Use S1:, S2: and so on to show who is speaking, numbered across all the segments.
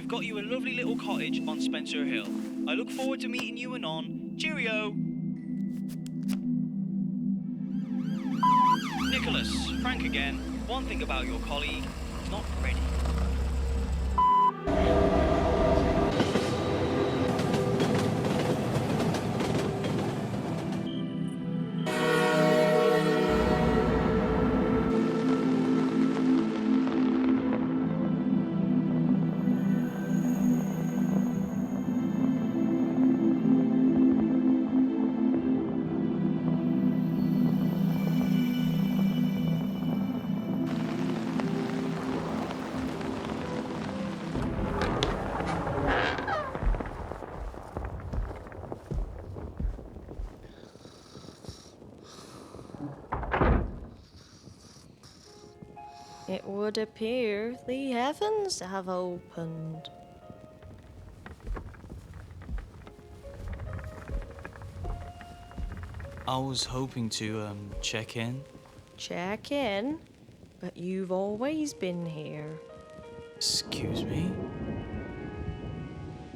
S1: I've got you a lovely little cottage on Spencer Hill. I look forward to meeting you anon. Cheerio! Nicholas, Frank again. One thing about your colleague, he's not ready.
S2: It would appear the heavens have opened.
S1: I was hoping to, check in.
S2: Check in? But you've always been here.
S1: Excuse me?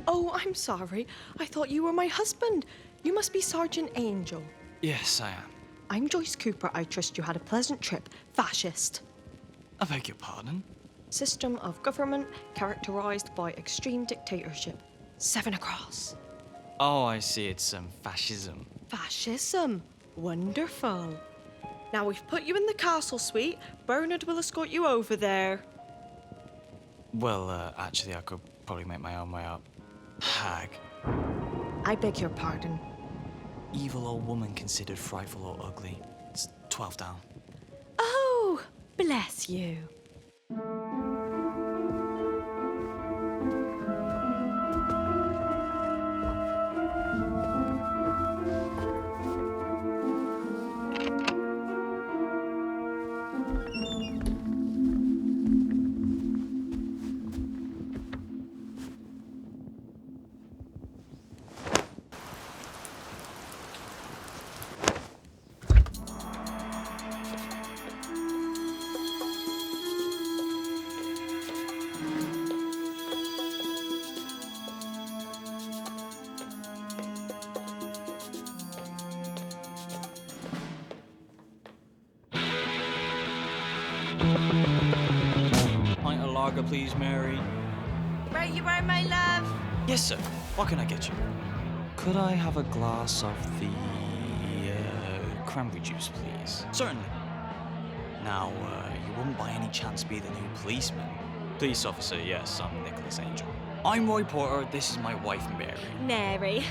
S2: Oh, I'm sorry. I thought you were my husband. You must be Sergeant Angel.
S1: Yes, I am.
S2: I'm Joyce Cooper. I trust you had a pleasant trip. Fascist.
S1: I beg your pardon?
S2: System of government characterised by extreme dictatorship. 7 across.
S1: Oh, I see, it's, fascism.
S2: Fascism. Wonderful. Now we've put you in the castle suite. Bernard will escort you over there.
S1: Well, actually, I could probably make my own way up. Hag.
S2: I beg your pardon.
S1: Evil old woman considered frightful or ugly. It's 12 down.
S2: Oh, bless you.
S1: Pint of lager, please, Mary.
S2: Right you are, my love.
S1: Yes, sir. What can I get you? Could I have a glass of the cranberry juice, please? Certainly. Now, you wouldn't by any chance be the new policeman? Police officer, yes, I'm Nicholas Angel. I'm Roy Porter, this is my wife, Mary.
S2: Mary.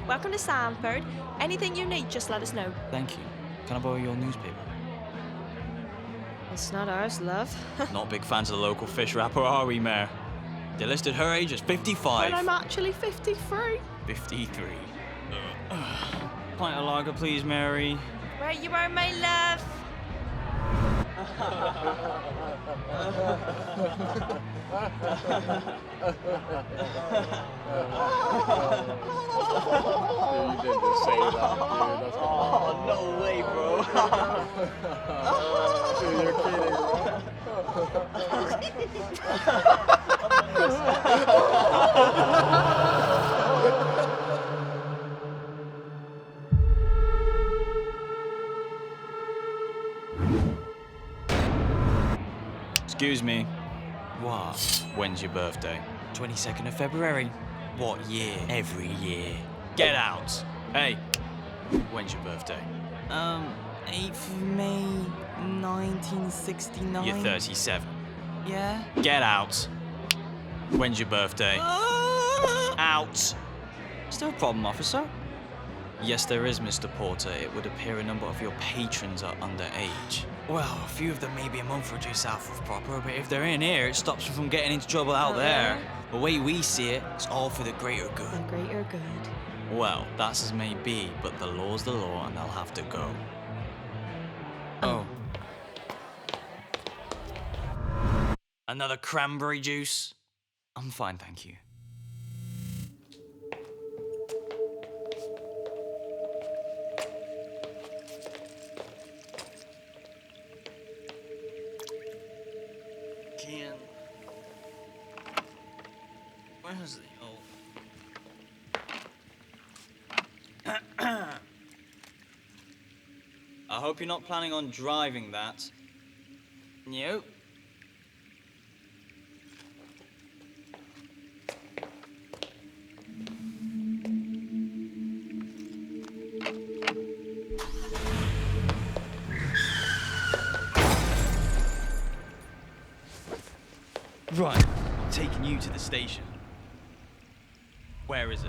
S2: Welcome to Sanford. Anything you need, just let us know.
S1: Thank you. Can I borrow your newspaper?
S2: It's not ours, love.
S1: Not big fans of the local fish wrapper, are we, Mare? They listed her age as 55.
S2: And I'm actually 53.
S1: 53. Pint of lager, please, Mary.
S2: Right you are, my love.
S3: You didn't just say that, dude. That's
S1: Oh, no way, bro.
S3: Dude, you're kidding, bro.
S1: Excuse me. What? When's your birthday? 22nd of February. What year? Every year. Get out. Hey, when's your birthday? 8th of May, 1969. You're 37. Yeah? Get out. When's your birthday? Out. Is there a problem, officer? Yes, there is, Mr. Porter. It would appear a number of your patrons are underage. Well, a few of them may be a month or two south of proper, but if they're in here, it stops them from getting into trouble out there. The way we see it, it's all for the greater good.
S2: The greater good.
S1: Well, that's as may be, but the law's the law and they'll have to go. Oh. Another cranberry juice? I'm fine, thank you. Where's the old... I hope you're not planning on driving that. Nope. Right, I'm taking you to the station. Where is it?